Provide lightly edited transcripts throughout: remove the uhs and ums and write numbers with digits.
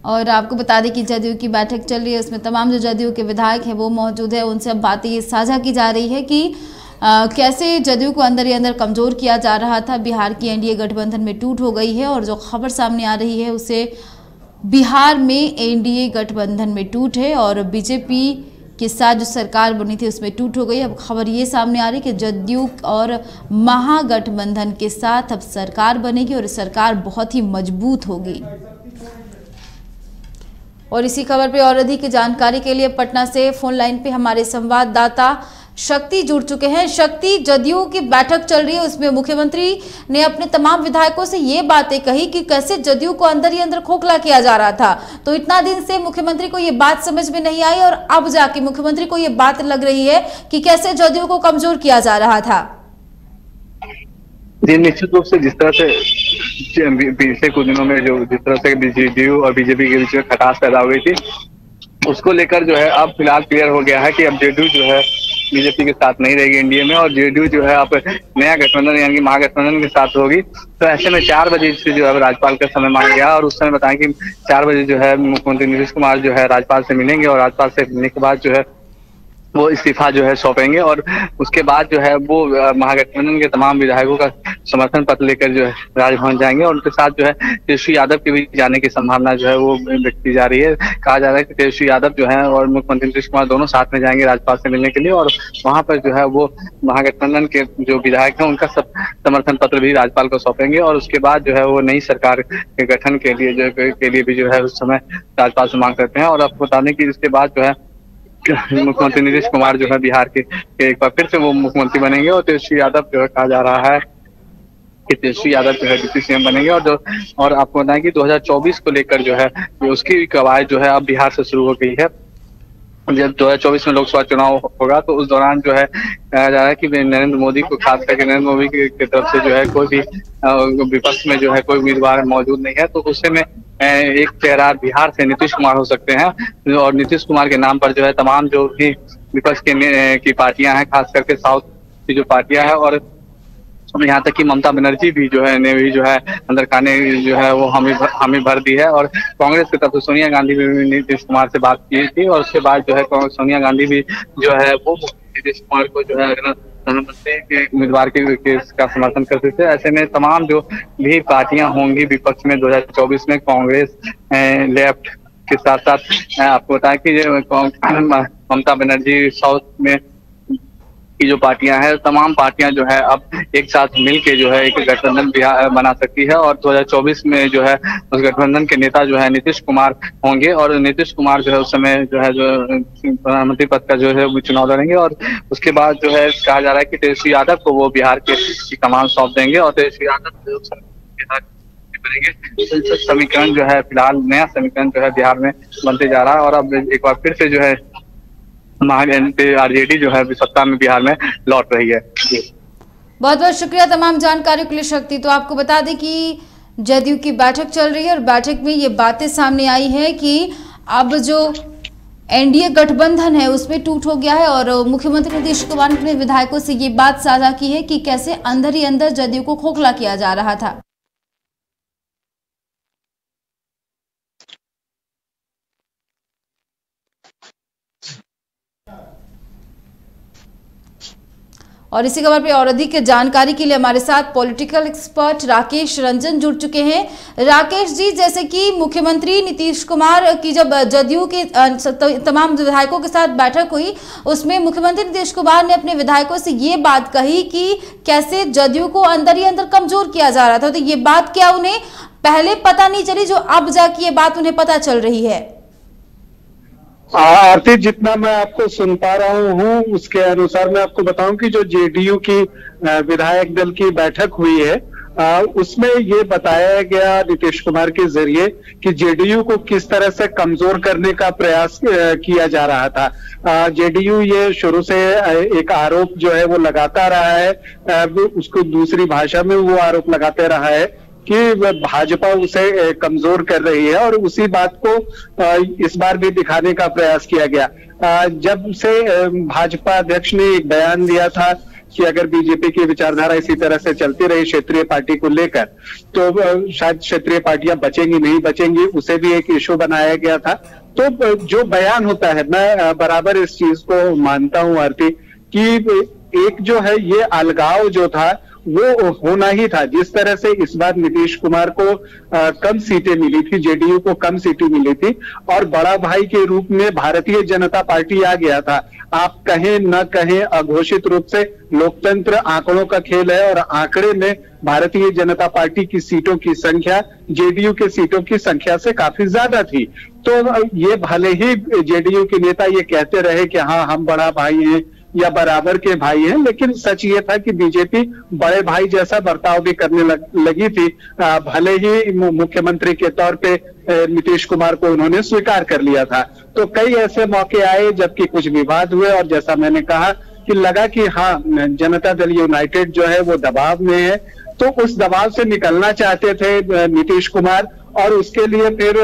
और आपको बता दें कि जदयू की बैठक चल रही है, उसमें तमाम जो जदयू के विधायक हैं वो मौजूद है। उनसे अब बातें साझा की जा रही है कि कैसे जदयू को अंदर ही अंदर कमज़ोर किया जा रहा था। बिहार की एनडीए गठबंधन में टूट हो गई है और जो खबर सामने आ रही है उसे बिहार में एनडीए गठबंधन में टूट है और बीजेपी के साथ जो सरकार बनी थी उसमें टूट हो गई। अब खबर ये सामने आ रही है कि जदयू और महागठबंधन के साथ अब सरकार बनेगी और सरकार बहुत ही मजबूत होगी। और इसी खबर पे और अधिक जानकारी के लिए पटना से फोन लाइन पे हमारे संवाददाता शक्ति जुड़ चुके हैं। शक्ति, जदयू की बैठक चल रही है, उसमें मुख्यमंत्री ने अपने तमाम विधायकों से ये बातें कही कि कैसे जदयू को अंदर ही अंदर खोखला किया जा रहा था। तो इतना दिन से मुख्यमंत्री को ये बात समझ में नहीं आई और अब जाके मुख्यमंत्री को ये बात लग रही है कि कैसे जदयू को कमजोर किया जा रहा था। जी, निश्चित रूप से जिस तरह से पिछले कुछ दिनों में जो जिस तरह से जदयू और बीजेपी के बीच में खटास पैदा हो गई थी, उसको लेकर जो है अब फिलहाल क्लियर हो गया है कि अब जदयू जो है बीजेपी के साथ नहीं रहेगी एनडीए में और जदयू जो है अब नया गठबंधन यानी कि महागठबंधन के साथ होगी। तो ऐसे में 4 बजे से जो है राज्यपाल का समय मांगा गया और उस समय बताएं कि 4 बजे जो है मुख्यमंत्री नीतीश कुमार जो है राज्यपाल से मिलेंगे और राज्यपाल से मिलने के बाद जो है वो इस्तीफा जो है सौंपेंगे और उसके बाद जो है वो महागठबंधन के तमाम विधायकों का समर्थन पत्र लेकर जो है राजभवन जाएंगे और उनके साथ जो है तेजस्वी यादव के भी जाने की संभावना जो है वो व्यक्त की जा रही है। कहा जा रहा है कि तेजस्वी यादव जो है और मुख्यमंत्री नीतीश कुमार दोनों साथ में जाएंगे राज्यपाल से मिलने के लिए और वहां पर जो है वो महागठबंधन के जो विधायक हैं उनका समर्थन पत्र भी राज्यपाल को सौंपेंगे और उसके बाद जो है वो नई सरकार के गठन के लिए भी जो है उस समय राज्यपाल से मांग करते हैं। और आपको बता दें कि इसके बाद जो है मुख्यमंत्री नीतीश कुमार जो है बिहार के एक बार फिर से वो मुख्यमंत्री बनेंगे और तेजस्वी यादव जो है कहा जा रहा है कि तेजस्वी यादव जो है डिप्टी सीएम बनेंगे और आपको बताएं कि 2024 को लेकर जो है उसकी कवायद जो है अब बिहार से शुरू हो गई है। जब 2024 में लोकसभा चुनाव होगा तो उस दौरान जो है कहा जा रहा है कि नरेंद्र मोदी को खास करके नरेंद्र मोदी की तरफ से जो है कोई भी विपक्ष में जो है कोई उम्मीदवार मौजूद नहीं है। तो उससे में एक चेहरा बिहार से नीतीश कुमार हो सकते हैं और नीतीश कुमार के नाम पर जो है तमाम जो भी विपक्ष की पार्टियां हैं खास करके साउथ की जो पार्टियां हैं और यहाँ तक कि ममता बनर्जी भी जो है ने भी जो है अंदर खाने जो है वो हमें भर दी है और कांग्रेस की तरफ से सोनिया गांधी भी नीतीश कुमार से बात की थी और उसके बाद जो है सोनिया गांधी भी जो है वो नीतीश कुमार को जो है प्रधानमंत्री के उम्मीदवार का समर्थन करते थे। ऐसे में तमाम जो भी पार्टियां होंगी विपक्ष में 2024 में कांग्रेस लेफ्ट के साथ साथ आपको बताया कि ममता बनर्जी साउथ में की जो पार्टियां हैं तमाम पार्टियां जो है अब एक साथ मिलके जो है एक गठबंधन बना सकती है और 2024 में जो है उस गठबंधन के नेता जो है नीतीश कुमार होंगे और नीतीश कुमार जो है उस समय जो है जो प्रधानमंत्री पद का जो है वो चुनाव लड़ेंगे और उसके बाद जो है कहा जा रहा है कि तेजस्वी यादव को वो बिहार की कमान सौंप देंगे और तेजस्वी यादव बनेंगे। समीकरण जो है फिलहाल नया समीकरण जो है बिहार में बनते जा रहा है और अब एक बार फिर से जो है आरजेडी जो है सत्ता में बिहार में लौट रही है। बहुत बहुत शुक्रिया तमाम जानकारियों के लिए शक्ति। तो आपको बता दें कि जदयू की बैठक चल रही है और बैठक में ये बातें सामने आई है कि अब जो एनडीए गठबंधन है उसमें टूट हो गया है और मुख्यमंत्री नीतीश कुमार ने अपने विधायकों से ये बात साझा की है कि कैसे अंदर ही अंदर जदयू को खोखला किया जा रहा था। और इसी खबर पे और अधिक जानकारी के लिए हमारे साथ पॉलिटिकल एक्सपर्ट राकेश रंजन जुड़ चुके हैं। राकेश जी, जैसे कि मुख्यमंत्री नीतीश कुमार की जब जदयू के तमाम विधायकों के साथ बैठक हुई उसमें मुख्यमंत्री नीतीश कुमार ने अपने विधायकों से ये बात कही कि कैसे जदयू को अंदर ही अंदर कमजोर किया जा रहा था। तो ये बात क्या उन्हें पहले पता नहीं चली जो अब जाके ये बात उन्हें पता चल रही है? आरती, जितना मैं आपको सुन पा रहा हूँ उसके अनुसार मैं आपको बताऊं कि जो जेडीयू की विधायक दल की बैठक हुई है उसमें ये बताया गया नीतीश कुमार के जरिए कि जेडीयू को किस तरह से कमजोर करने का प्रयास किया जा रहा था। जेडीयू ये शुरू से एक आरोप जो है वो लगाता रहा है, उसको दूसरी भाषा में वो आरोप लगाते रहा है कि भाजपा उसे कमजोर कर रही है और उसी बात को इस बार भी दिखाने का प्रयास किया गया। जब से भाजपा अध्यक्ष ने एक बयान दिया था कि अगर बीजेपी की विचारधारा इसी तरह से चलती रही क्षेत्रीय पार्टी को लेकर तो शायद क्षेत्रीय पार्टियां बचेंगी नहीं बचेंगी, उसे भी एक इशू बनाया गया था। तो जो बयान होता है, मैं बराबर इस चीज को मानता हूं आरती कि एक जो है ये अलगाव जो था वो होना ही था। जिस तरह से इस बार नीतीश कुमार को कम सीटें मिली थी, जेडीयू को कम सीटें मिली थी और बड़ा भाई के रूप में भारतीय जनता पार्टी आ गया था। आप कहें न कहें, अघोषित रूप से लोकतंत्र आंकड़ों का खेल है और आंकड़े में भारतीय जनता पार्टी की सीटों की संख्या जेडीयू के सीटों की संख्या से काफी ज्यादा थी। तो ये भले ही जेडीयू के नेता ये कहते रहे कि हाँ हम बड़ा भाई हैं या बराबर के भाई हैं, लेकिन सच ये था कि बीजेपी बड़े भाई जैसा बर्ताव भी करने लगी थी। भले ही मुख्यमंत्री के तौर पे नीतीश कुमार को उन्होंने स्वीकार कर लिया था। तो कई ऐसे मौके आए जबकि कुछ विवाद हुए और जैसा मैंने कहा कि लगा कि हाँ जनता दल यूनाइटेड जो है वो दबाव में है, तो उस दबाव से निकलना चाहते थे नीतीश कुमार। और उसके लिए फिर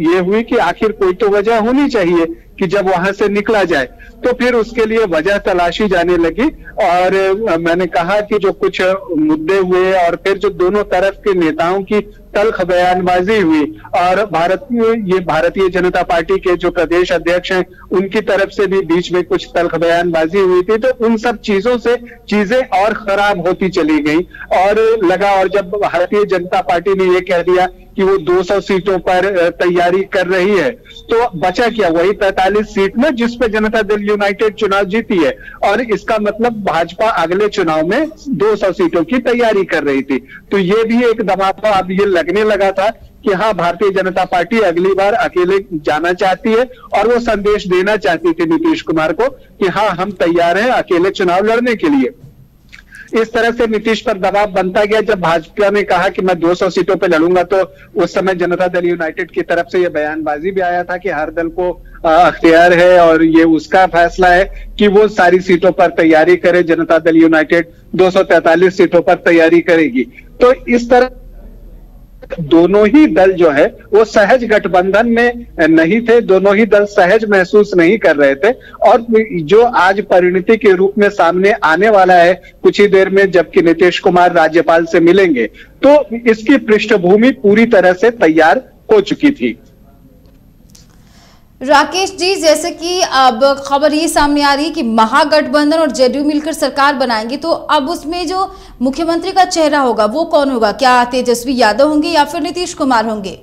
ये हुई कि आखिर कोई तो वजह होनी चाहिए कि जब वहां से निकला जाए, तो फिर उसके लिए वजह तलाशी जाने लगी। और मैंने कहा कि जो कुछ मुद्दे हुए और फिर जो दोनों तरफ के नेताओं की तल्ख बयानबाजी हुई और भारतीय जनता पार्टी के जो प्रदेश अध्यक्ष हैं उनकी तरफ से भी बीच में कुछ तल्ख बयानबाजी हुई थी, तो उन सब चीजों से चीजें और खराब होती चली गई और लगा। और जब भारतीय जनता पार्टी ने ये कह दिया कि वो 200 सीटों पर तैयारी कर रही है, तो बचा क्या, वही 45 सीट में जिस पे जनता दल यूनाइटेड चुनाव जीती है। और इसका मतलब भाजपा अगले चुनाव में 200 सीटों की तैयारी कर रही थी। तो ये भी एक दबाव अब ये लगने लगा था कि हाँ भारतीय जनता पार्टी अगली बार अकेले जाना चाहती है और वो संदेश देना चाहती थी नीतीश कुमार को कि हाँ हम तैयार हैं अकेले चुनाव लड़ने के लिए। इस तरह से नीतीश पर दबाव बनता गया। जब भाजपा ने कहा कि मैं 200 सीटों पर लड़ूंगा, तो उस समय जनता दल यूनाइटेड की तरफ से यह बयानबाजी भी आया था कि हर दल को अख्तियार है और ये उसका फैसला है कि वो सारी सीटों पर तैयारी करे। जनता दल यूनाइटेड 243 सीटों पर तैयारी करेगी। तो इस तरह दोनों ही दल जो है वो सहज गठबंधन में नहीं थे, दोनों ही दल सहज महसूस नहीं कर रहे थे। और जो आज परिणति के रूप में सामने आने वाला है कुछ ही देर में, जबकि नीतीश कुमार राज्यपाल से मिलेंगे, तो इसकी पृष्ठभूमि पूरी तरह से तैयार हो चुकी थी। राकेश जी, जैसे कि अब खबर ये सामने आ रही है कि महागठबंधन और जेडीयू मिलकर सरकार बनाएंगे, तो अब उसमें जो मुख्यमंत्री का चेहरा होगा वो कौन होगा? क्या तेजस्वी यादव होंगे या फिर नीतीश कुमार होंगे?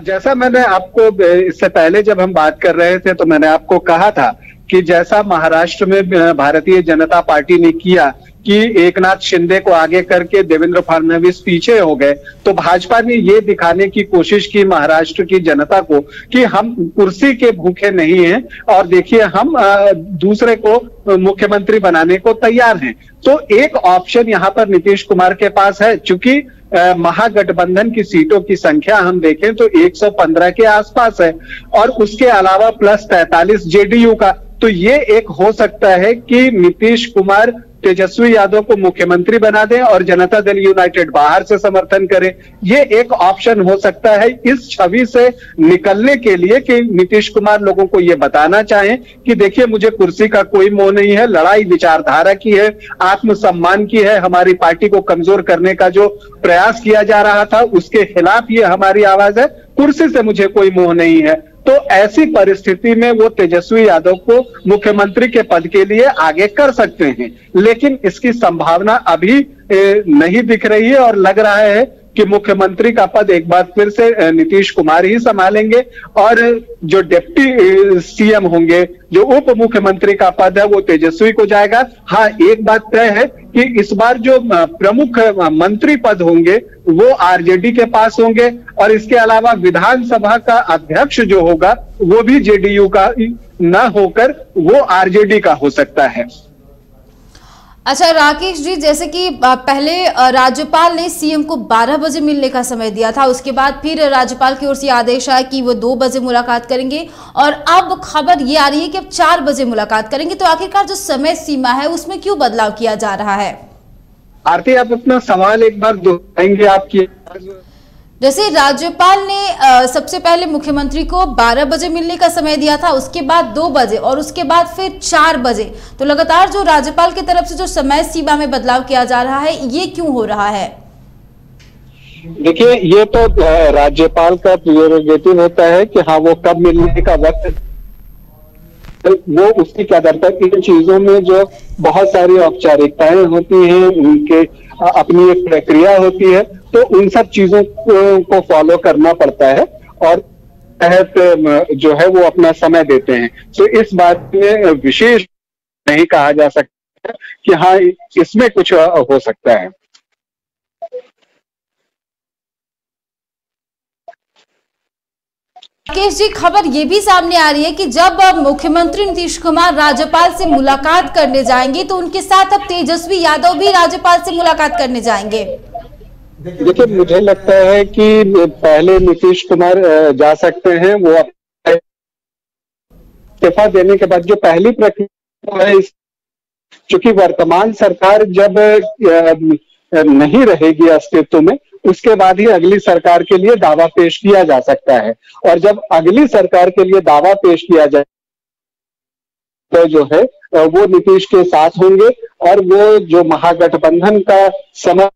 जैसा मैंने आपको इससे पहले जब हम बात कर रहे थे तो मैंने आपको कहा था कि जैसा महाराष्ट्र में भारतीय जनता पार्टी ने किया कि एकनाथ शिंदे को आगे करके देवेंद्र फडणवीस पीछे हो गए, तो भाजपा ने ये दिखाने की कोशिश की महाराष्ट्र की जनता को कि हम कुर्सी के भूखे नहीं हैं और देखिए हम दूसरे को मुख्यमंत्री बनाने को तैयार हैं। तो एक ऑप्शन यहाँ पर नीतीश कुमार के पास है। चूंकि महागठबंधन की सीटों की संख्या हम देखें तो 115 के आसपास है और उसके अलावा प्लस 43 जेडीयू का, तो ये एक हो सकता है कि नीतीश कुमार तेजस्वी यादव को मुख्यमंत्री बना दें और जनता दल यूनाइटेड बाहर से समर्थन करे। ये एक ऑप्शन हो सकता है इस छवि से निकलने के लिए कि नीतीश कुमार लोगों को ये बताना चाहें कि देखिए मुझे कुर्सी का कोई मोह नहीं है, लड़ाई विचारधारा की है, आत्मसम्मान की है, हमारी पार्टी को कमजोर करने का जो प्रयास किया जा रहा था उसके खिलाफ ये हमारी आवाज है, कुर्सी से मुझे कोई मोह नहीं है। तो ऐसी परिस्थिति में वो तेजस्वी यादव को मुख्यमंत्री के पद के लिए आगे कर सकते हैं, लेकिन इसकी संभावना अभी नहीं दिख रही है और लग रहा है कि मुख्यमंत्री का पद एक बार फिर से नीतीश कुमार ही संभालेंगे और जो डिप्टी सीएम होंगे, जो उप मुख्यमंत्री का पद है वो तेजस्वी को जाएगा। हाँ, एक बात तय है कि इस बार जो प्रमुख मंत्री पद होंगे वो आरजेडी के पास होंगे और इसके अलावा विधानसभा का अध्यक्ष जो होगा वो भी जेडीयू का न होकर वो आरजेडी का हो सकता है। अच्छा राकेश जी, जैसे कि पहले राज्यपाल ने सीएम को 12 बजे मिलने का समय दिया था, उसके बाद फिर राज्यपाल की ओर से आदेश आया कि वो 2 बजे मुलाकात करेंगे और अब खबर ये आ रही है कि अब 4 बजे मुलाकात करेंगे। तो आखिरकार जो समय सीमा है उसमें क्यों बदलाव किया जा रहा है? आरती, आप अपना सवाल एक बार दोहराएंगे? आपकी जैसे राज्यपाल ने सबसे पहले मुख्यमंत्री को 12 बजे मिलने का समय दिया था, उसके बाद 2 बजे और उसके बाद फिर 4 बजे, तो लगातार जो राज्यपाल की तरफ से जो समय सीमा में बदलाव किया जा रहा है, ये क्यों हो रहा है? देखिए, ये तो राज्यपाल का प्रियोरेटिव होता है कि हाँ वो कब मिलने का वक्त, वो उसकी क्या करता है। इन चीजों में जो बहुत सारी औपचारिकताएं होती हैं, उनके अपनी एक प्रक्रिया होती है, तो उन सब चीजों को फॉलो करना पड़ता है और तहत जो है वो अपना समय देते हैं। तो इस बात में विशेष नहीं कहा जा सकता कि हाँ इसमें कुछ हो सकता है। राकेश जी, खबर ये भी सामने आ रही है कि जब मुख्यमंत्री नीतीश कुमार राज्यपाल से मुलाकात करने जाएंगे तो उनके साथ अब तेजस्वी यादव भी राज्यपाल से मुलाकात करने जाएंगे। देखिए, मुझे लगता है कि पहले नीतीश कुमार जा सकते हैं, वो इस्तीफा देने के बाद जो पहली प्रक्रिया है, चूंकि वर्तमान सरकार जब नहीं रहेगी अस्तित्व में, उसके बाद ही अगली सरकार के लिए दावा पेश किया जा सकता है। और जब अगली सरकार के लिए दावा पेश किया जाए तो जो है वो नीतीश के साथ होंगे और वो जो महागठबंधन का समय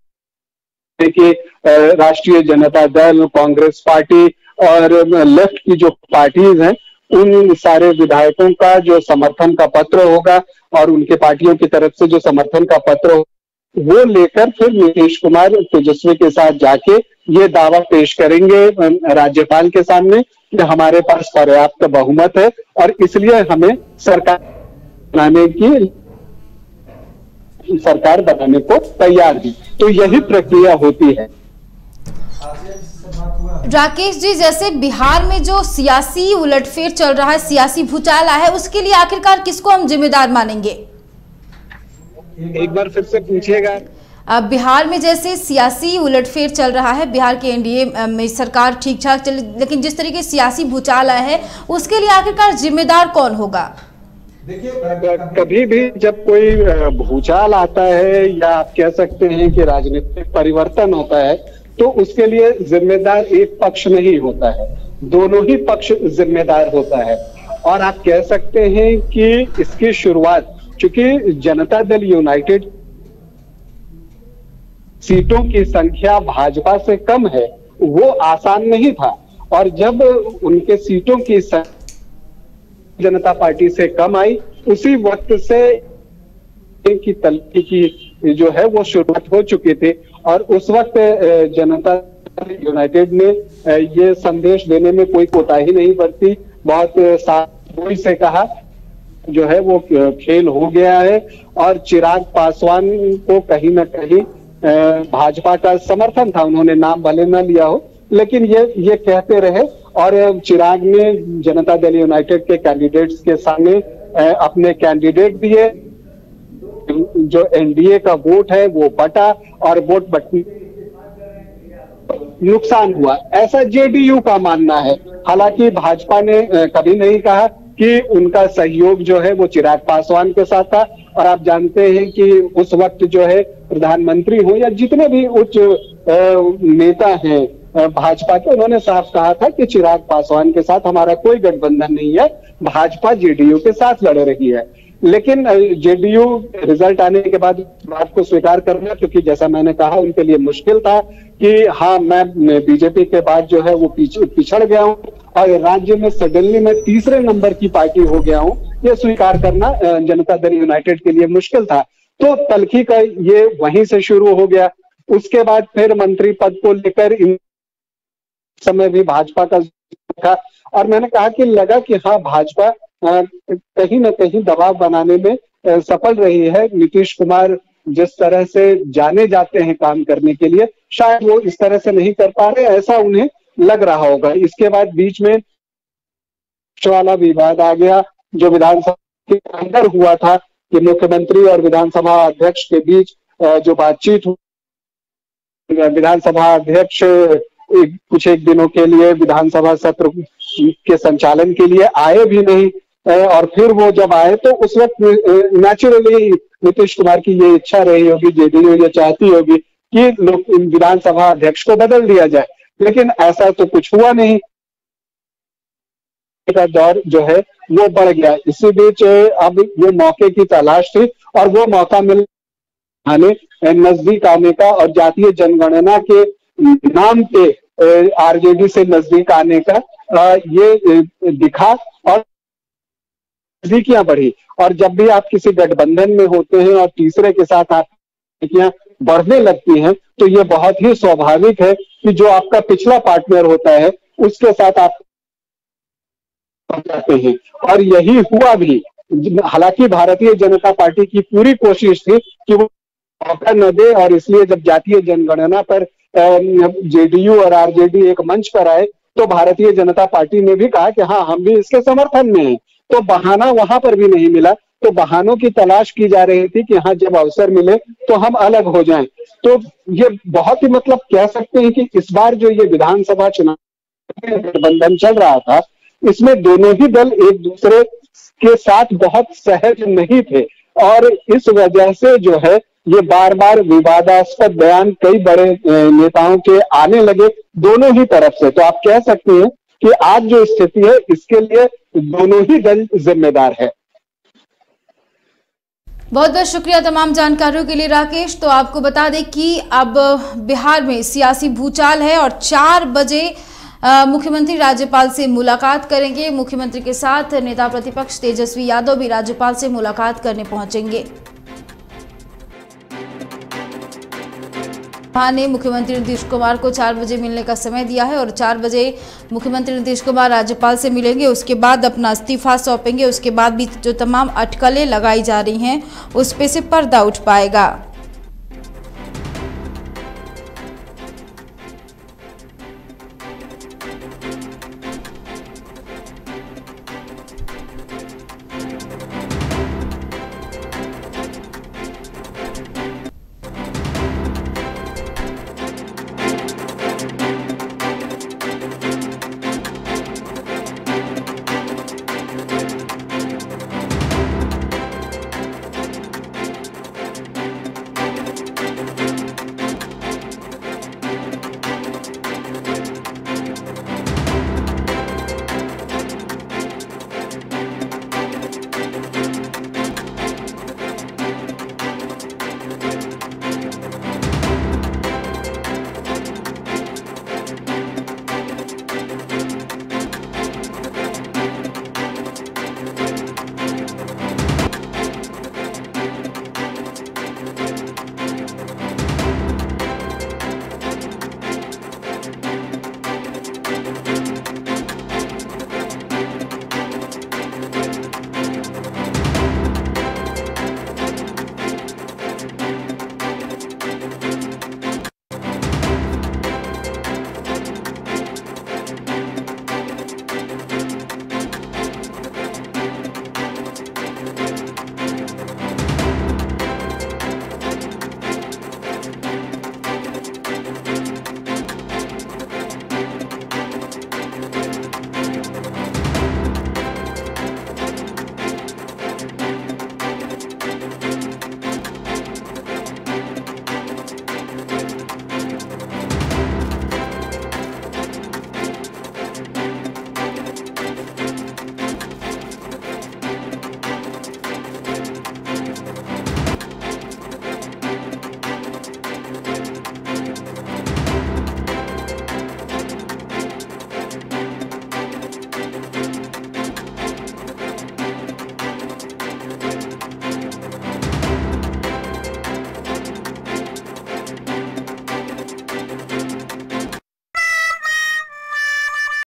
कि राष्ट्रीय जनता दल, कांग्रेस पार्टी और लेफ्ट की जो पार्टीज हैं, उन सारे विधायकों का जो समर्थन का पत्र होगा और उनके पार्टियों की तरफ से जो समर्थन का पत्र होगा, वो लेकर फिर नीतीश कुमार तेजस्वी के साथ जाके ये दावा पेश करेंगे राज्यपाल के सामने कि हमारे पास पर्याप्त बहुमत है और इसलिए हमें सरकार बनाने को तैयार थी। तो यही प्रक्रिया होती है। राकेश जी, जैसे बिहार में जो सियासी उलटफेर चल रहा है, सियासी भूचाल है, उसके लिए आखिरकार किसको हम जिम्मेदार मानेंगे? एक बार फिर से पूछिएगा। अब बिहार में जैसे सियासी उलटफेर चल रहा है, बिहार के एनडीए में सरकार ठीक ठाक चल, लेकिन जिस तरीके सियासी भूचाल आया है, उसके लिए आखिरकार जिम्मेदार कौन होगा? कभी भी जब कोई भूचाल आता है या आप कह सकते हैं कि राजनीतिक परिवर्तन होता है, तो उसके लिए जिम्मेदार एक पक्ष नहीं होता है, दोनों ही पक्ष जिम्मेदार होता है। और आप कह सकते हैं कि इसकी शुरुआत, चूंकि जनता दल यूनाइटेड सीटों की संख्या भाजपा से कम है, वो आसान नहीं था। और जब उनके सीटों की जनता पार्टी से कम आई, उसी वक्त से की तलखी की जो है वो शुरुआत हो चुकी थी। और उस वक्त जनता यूनाइटेड ने ये संदेश देने में कोई कोताही नहीं बरती, बहुत सावधानी से कहा जो है वो खेल हो गया है। और चिराग पासवान को कहीं ना कहीं भाजपा का समर्थन था, उन्होंने नाम भले न लिया हो, लेकिन ये कहते रहे। और चिराग ने जनता दल यूनाइटेड के कैंडिडेट्स के सामने अपने कैंडिडेट दिए, जो एनडीए का वोट है वो बटा और वोट बटने नुकसान हुआ, ऐसा जेडीयू का मानना है। हालांकि भाजपा ने कभी नहीं कहा कि उनका सहयोग जो है वो चिराग पासवान के साथ था। और आप जानते हैं कि उस वक्त जो है प्रधानमंत्री हो या जितने भी उच्च नेता हैं भाजपा के, उन्होंने साफ कहा था कि चिराग पासवान के साथ हमारा कोई गठबंधन नहीं है, भाजपा जेडीयू के साथ लड़ रही है। लेकिन जेडीयू रिजल्ट आने के बाद बात को स्वीकार करना, क्योंकि जैसा मैंने कहा उनके लिए मुश्किल था कि हाँ मैं बीजेपी के बाद जो है वो पिछड़ गया हूं और राज्य में सडनली मैं तीसरे नंबर की पार्टी हो गया हूं, ये स्वीकार करना जनता दल यूनाइटेड के लिए मुश्किल था। तो तलखी का ये वहीं से शुरू हो गया। उसके बाद फिर मंत्री पद को लेकर इन समय भी भाजपा का था और मैंने कहा कि लगा कि हाँ भाजपा कहीं ना कहीं दबाव बनाने में सफल रही है। नीतीश कुमार जिस तरह से जाने जाते हैं काम करने के लिए, शायद वो इस तरह से नहीं कर पा रहे, ऐसा उन्हें लग रहा होगा। इसके बाद बीच में वाला विवाद आ गया जो विधानसभा के अंदर हुआ था कि मुख्यमंत्री और विधानसभा अध्यक्ष के बीच जो बातचीत हुई, विधानसभा अध्यक्ष कुछ एक दिनों के लिए विधानसभा सत्र के संचालन के लिए आए भी नहीं। और फिर वो जब आए तो उस वक्त नेचुरली नीतीश कुमार की ये इच्छा रही होगी, जेडीयू ये चाहती होगी कि लोग विधानसभा अध्यक्ष को बदल दिया जाए। लेकिन ऐसा तो कुछ हुआ नहीं का दौर जो है वो बढ़ गया। इसी बीच अब ये मौके की तलाश थी और वो मौका मिल नजदीक आने का और जातीय जनगणना के नाम पे आरजेडी से नजदीक आने का ये दिखा और नजदीकियां बढ़ी। और जब भी आप किसी गठबंधन में होते हैं और तीसरे के साथ आप नजदीकियां बढ़ने लगती हैं तो ये बहुत ही स्वाभाविक है कि जो आपका पिछला पार्टनर होता है उसके साथ आप जाते हैं। और यही हुआ भी। हालांकि भारतीय जनता पार्टी की पूरी कोशिश थी कि वो मौका न दे और इसलिए जब जातीय जनगणना पर जेडीयू और आरजेडी एक मंच पर आए तो भारतीय जनता पार्टी ने भी कहा कि हाँ हम भी इसके समर्थन में हैं। तो बहाना वहां पर भी नहीं मिला, तो बहानों की तलाश की जा रही थी कि हाँ जब अवसर मिले तो हम अलग हो जाएं। तो ये बहुत ही मतलब कह सकते हैं कि इस बार जो ये विधानसभा चुनाव गठबंधन चल रहा था इसमें दोनों ही दल एक दूसरे के साथ बहुत सहज नहीं थे और इस वजह से जो है ये बार बार विवादास्पद बयान कई बड़े नेताओं के आने लगे दोनों ही तरफ से। तो आप कह सकते हैं कि आज जो स्थिति है इसके लिए दोनों ही दल जिम्मेदार है। बहुत बहुत शुक्रिया तमाम जानकारियों के लिए राकेश। तो आपको बता दें कि अब बिहार में सियासी भूचाल है और 4 बजे मुख्यमंत्री राज्यपाल से मुलाकात करेंगे। मुख्यमंत्री के साथ नेता प्रतिपक्ष तेजस्वी यादव भी राज्यपाल से मुलाकात करने पहुंचेंगे। ने मुख्यमंत्री नीतीश कुमार को 4 बजे मिलने का समय दिया है और 4 बजे मुख्यमंत्री नीतीश कुमार राज्यपाल से मिलेंगे, उसके बाद अपना इस्तीफा सौंपेंगे। उसके बाद भी जो तमाम अटकलें लगाई जा रही हैं उस पे से पर्दा उठ पाएगा।